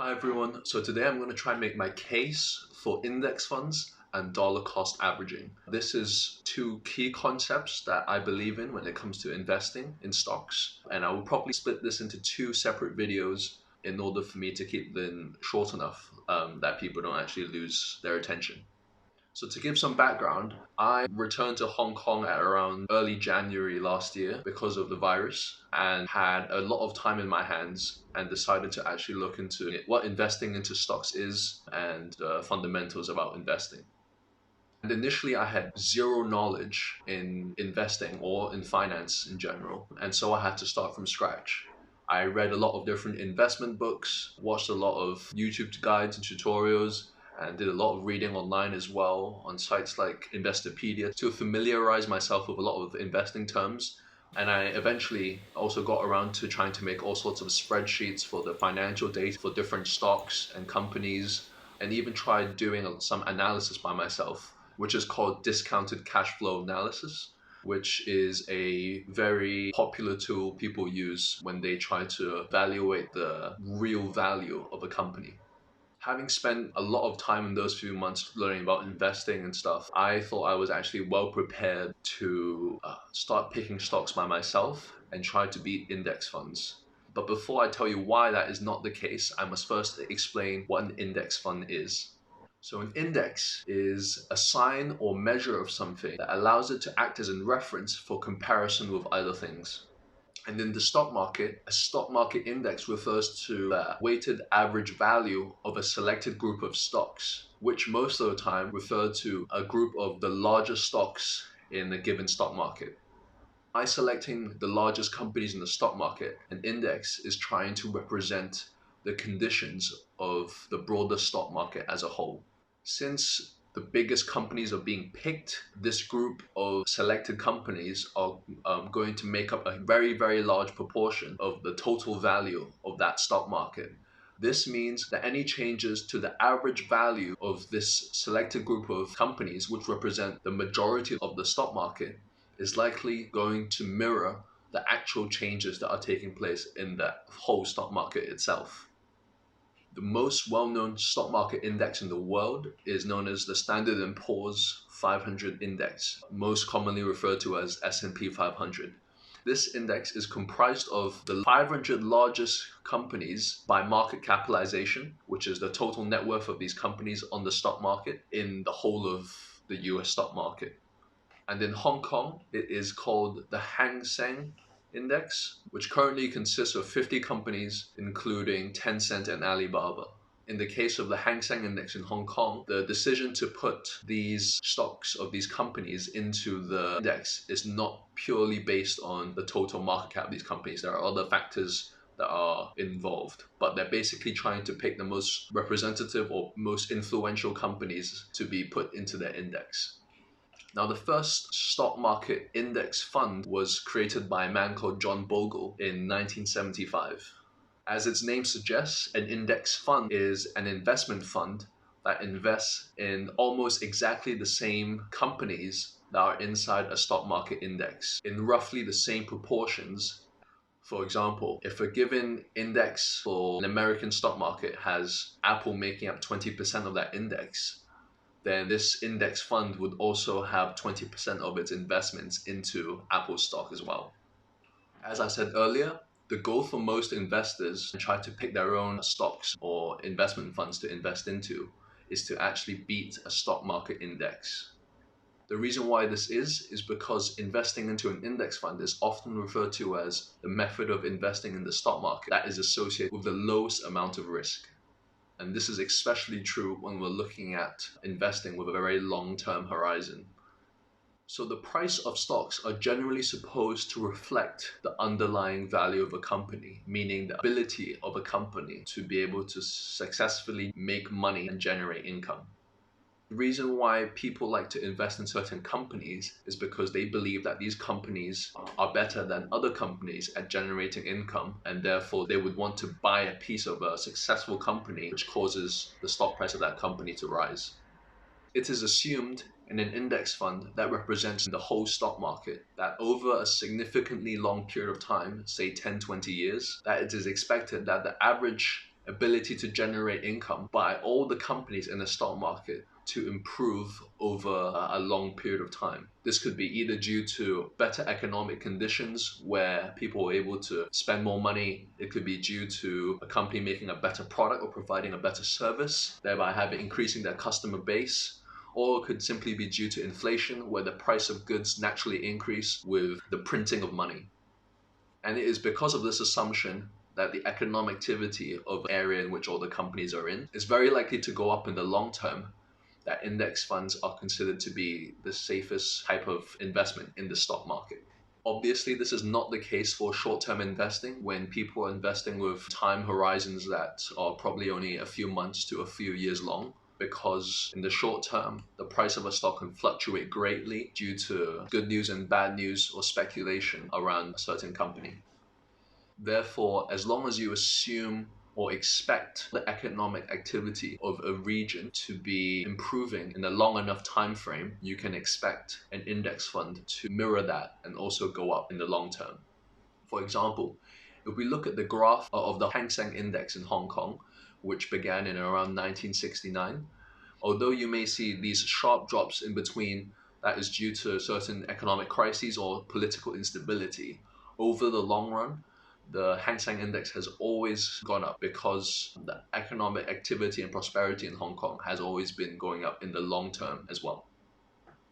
Hi everyone. So today I'm going to try and make my case for index funds and dollar cost averaging. This is two key concepts that I believe in when it comes to investing in stocks, and I will probably split this into two separate videos in order for me to keep them short enough that people don't actually lose their attention. So to give some background, I returned to Hong Kong at around early January last year because of the virus and had a lot of time in my hands and decided to actually look into what investing into stocks is and the fundamentals about investing. And initially, I had zero knowledge in investing or in finance in general, and so I had to start from scratch. I read a lot of different investment books, watched a lot of YouTube guides and tutorials, and did a lot of reading online as well on sites like Investopedia to familiarize myself with a lot of investing terms. And I eventually also got around to trying to make all sorts of spreadsheets for the financial data for different stocks and companies, and even tried doing some analysis by myself, which is called discounted cash flow analysis, which is a very popular tool people use when they try to evaluate the real value of a company. Having spent a lot of time in those few months learning about investing and stuff, I thought I was actually well prepared to start picking stocks by myself and try to beat index funds. But before I tell you why that is not the case, I must first explain what an index fund is. So an index is a sign or measure of something that allows it to act as a reference for comparison with other things. And in the stock market, a stock market index refers to the weighted average value of a selected group of stocks, which most of the time refer to a group of the largest stocks in a given stock market. By selecting the largest companies in the stock market, an index is trying to represent the conditions of the broader stock market as a whole. Since the biggest companies are being picked, this group of selected companies are going to make up a very, very large proportion of the total value of that stock market. This means that any changes to the average value of this selected group of companies, which represent the majority of the stock market, is likely going to mirror the actual changes that are taking place in the whole stock market itself. The most well-known stock market index in the world is known as the Standard & Poor's 500 index, most commonly referred to as S&P 500. This index is comprised of the 500 largest companies by market capitalization, which is the total net worth of these companies on the stock market in the whole of the US stock market. And in Hong Kong, it is called the Hang Seng Index, which currently consists of 50 companies, including Tencent and Alibaba. In the case of the Hang Seng Index in Hong Kong, the decision to put these stocks of these companies into the index is not purely based on the total market cap of these companies. There are other factors that are involved, but they're basically trying to pick the most representative or most influential companies to be put into their index. Now, the first stock market index fund was created by a man called John Bogle in 1975. As its name suggests, an index fund is an investment fund that invests in almost exactly the same companies that are inside a stock market index in roughly the same proportions. For example, if a given index for an American stock market has Apple making up 20% of that index, then this index fund would also have 20% of its investments into Apple stock as well. As I said earlier, the goal for most investors try to pick their own stocks or investment funds to invest into is to actually beat a stock market index. The reason why this is because investing into an index fund is often referred to as the method of investing in the stock market that is associated with the lowest amount of risk. And this is especially true when we're looking at investing with a very long-term horizon. So the price of stocks are generally supposed to reflect the underlying value of a company, meaning the ability of a company to be able to successfully make money and generate income. The reason why people like to invest in certain companies is because they believe that these companies are better than other companies at generating income, and therefore they would want to buy a piece of a successful company, which causes the stock price of that company to rise. It is assumed in an index fund that represents the whole stock market that over a significantly long period of time, say 10, 20 years, that it is expected that the average ability to generate income by all the companies in the stock market to improve over a long period of time. This could be either due to better economic conditions where people are able to spend more money. It could be due to a company making a better product or providing a better service, thereby increasing their customer base. Or it could simply be due to inflation, where the price of goods naturally increase with the printing of money. And it is because of this assumption that the economic activity of the area in which all the companies are in is very likely to go up in the long term, that index funds are considered to be the safest type of investment in the stock market. Obviously, this is not the case for short-term investing, when people are investing with time horizons that are probably only a few months to a few years long, because in the short term, the price of a stock can fluctuate greatly due to good news and bad news or speculation around a certain company. Therefore, as long as you assume or expect the economic activity of a region to be improving in a long enough time frame, you can expect an index fund to mirror that and also go up in the long term. For example, if we look at the graph of the Hang Seng Index in Hong Kong, which began in around 1969, although you may see these sharp drops in between, that is due to certain economic crises or political instability, over the long run, the Hang Seng Index has always gone up because the economic activity and prosperity in Hong Kong has always been going up in the long term as well.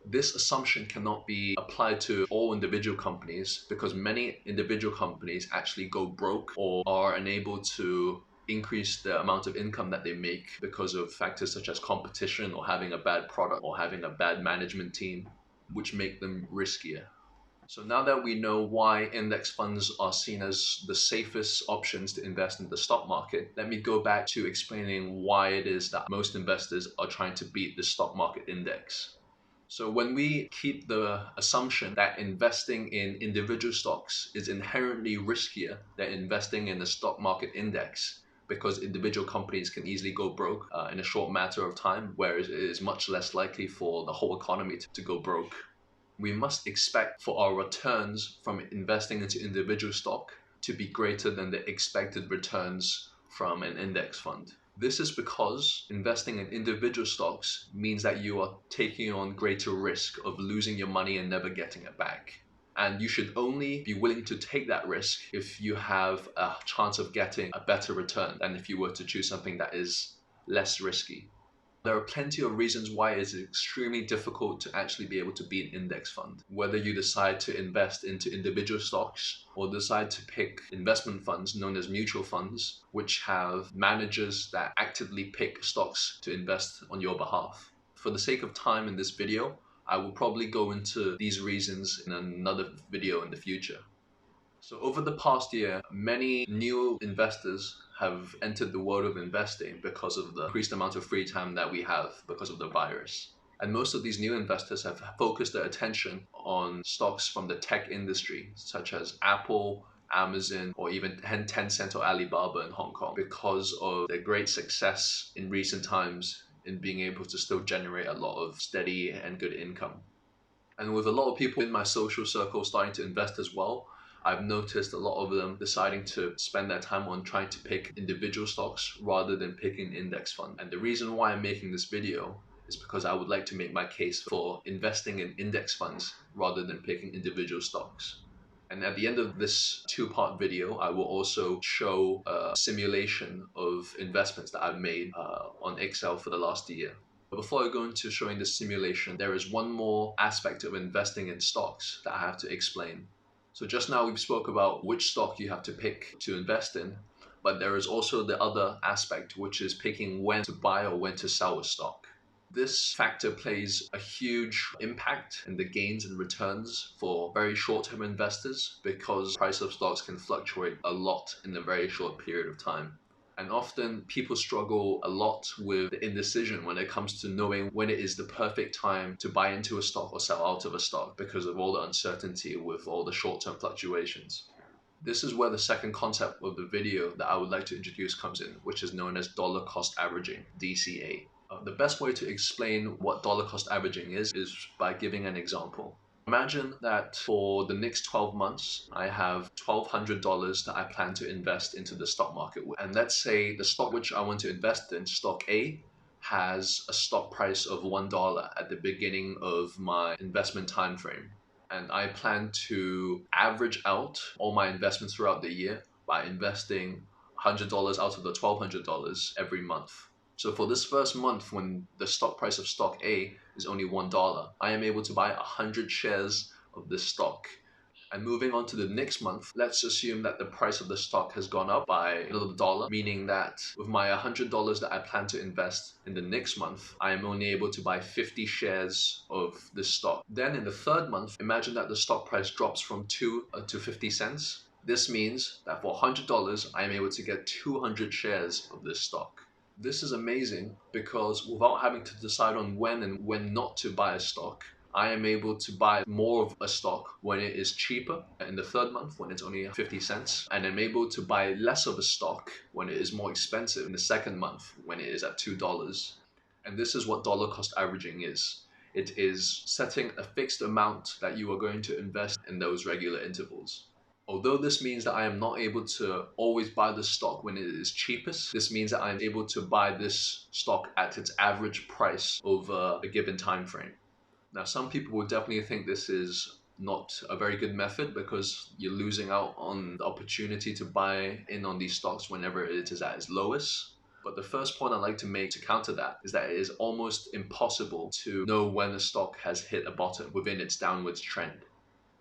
This assumption cannot be applied to all individual companies, because many individual companies actually go broke or are unable to increase the amount of income that they make because of factors such as competition or having a bad product or having a bad management team, which make them riskier. So now that we know why index funds are seen as the safest options to invest in the stock market, let me go back to explaining why it is that most investors are trying to beat the stock market index. So when we keep the assumption that investing in individual stocks is inherently riskier than investing in the stock market index, because individual companies can easily go broke in a short matter of time, whereas it is much less likely for the whole economy to go broke, we must expect for our returns from investing into individual stock to be greater than the expected returns from an index fund. This is because investing in individual stocks means that you are taking on greater risk of losing your money and never getting it back. And you should only be willing to take that risk if you have a chance of getting a better return than if you were to choose something that is less risky. There are plenty of reasons why it's extremely difficult to actually be able to be an index fund. Whether you decide to invest into individual stocks or decide to pick investment funds known as mutual funds, which have managers that actively pick stocks to invest on your behalf. For the sake of time in this video, I will probably go into these reasons in another video in the future. So over the past year, many new investors have entered the world of investing because of the increased amount of free time that we have because of the virus. And most of these new investors have focused their attention on stocks from the tech industry, such as Apple, Amazon, or even Tencent or Alibaba in Hong Kong, because of their great success in recent times in being able to still generate a lot of steady and good income. And with a lot of people in my social circle starting to invest as well, I've noticed a lot of them deciding to spend their time on trying to pick individual stocks rather than picking an index fund. And the reason why I'm making this video is because I would like to make my case for investing in index funds rather than picking individual stocks. And at the end of this two-part video, I will also show a simulation of investments that I've made on Excel for the last year. But before I go into showing this simulation, there is one more aspect of investing in stocks that I have to explain. So just now we've spoke about which stock you have to pick to invest in, but there is also the other aspect, which is picking when to buy or when to sell a stock. This factor plays a huge impact in the gains and returns for very short-term investors, because the price of stocks can fluctuate a lot in a very short period of time. And often people struggle a lot with the indecision when it comes to knowing when it is the perfect time to buy into a stock or sell out of a stock, because of all the uncertainty with all the short-term fluctuations. This is where the second concept of the video that I would like to introduce comes in, which is known as dollar cost averaging, DCA. The best way to explain what dollar cost averaging is by giving an example. Imagine that for the next 12 months, I have $1,200 that I plan to invest into the stock market with. And let's say the stock which I want to invest in, stock A, has a stock price of $1 at the beginning of my investment time frame. And I plan to average out all my investments throughout the year by investing $100 out of the $1,200 every month. So for this first month, when the stock price of stock A is only $1, I am able to buy 100 shares of this stock. And moving on to the next month, let's assume that the price of the stock has gone up by another dollar, meaning that with my $100 that I plan to invest in the next month, I am only able to buy 50 shares of this stock. Then in the third month, imagine that the stock price drops from 2 to 50 cents. This means that for $100, I am able to get 200 shares of this stock. This is amazing because without having to decide on when and when not to buy a stock, I am able to buy more of a stock when it is cheaper in the third month when it's only 50 cents, and I'm able to buy less of a stock when it is more expensive in the second month when it is at $2. And this is what dollar cost averaging is. It is setting a fixed amount that you are going to invest in those regular intervals. Although this means that I am not able to always buy the stock when it is cheapest, this means that I am able to buy this stock at its average price over a given time frame. Now, some people will definitely think this is not a very good method because you're losing out on the opportunity to buy in on these stocks whenever it is at its lowest. But the first point I'd like to make to counter that is that it is almost impossible to know when a stock has hit a bottom within its downwards trend.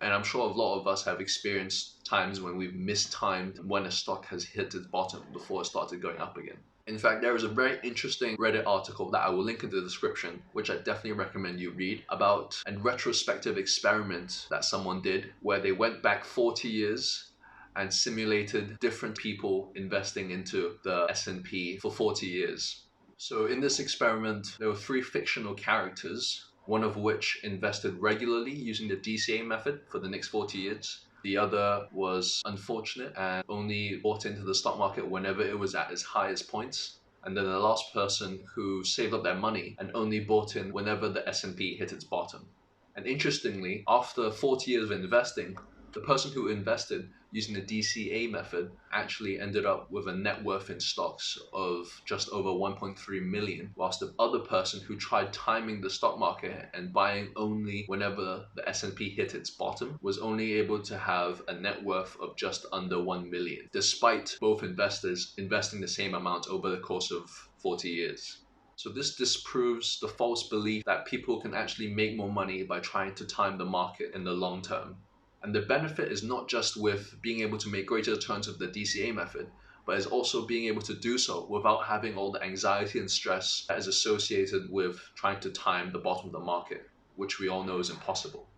And I'm sure a lot of us have experienced times when we've mistimed when a stock has hit its bottom before it started going up again. In fact, there is a very interesting Reddit article that I will link in the description, which I definitely recommend you read, about a retrospective experiment that someone did where they went back 40 years and simulated different people investing into the S&P for 40 years. So in this experiment, there were 3 fictional characters, one of which invested regularly using the DCA method for the next 40 years. The other was unfortunate and only bought into the stock market whenever it was at its highest points. And then the last person who saved up their money and only bought in whenever the S&P hit its bottom. And interestingly, after 40 years of investing, the person who invested using the DCA method actually ended up with a net worth in stocks of just over 1.3 million, whilst the other person who tried timing the stock market and buying only whenever the S&P hit its bottom was only able to have a net worth of just under 1 million, despite both investors investing the same amount over the course of 40 years. So this disproves the false belief that people can actually make more money by trying to time the market in the long term. And the benefit is not just with being able to make greater returns with the DCA method, but is also being able to do so without having all the anxiety and stress that is associated with trying to time the bottom of the market, which we all know is impossible.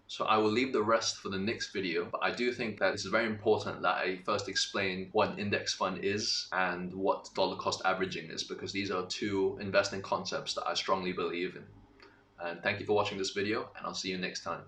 So I will leave the rest for the next video, but I do think that it's very important that I first explain what an index fund is and what dollar cost averaging is, because these are 2 investing concepts that I strongly believe in. And thank you for watching this video, and I'll see you next time.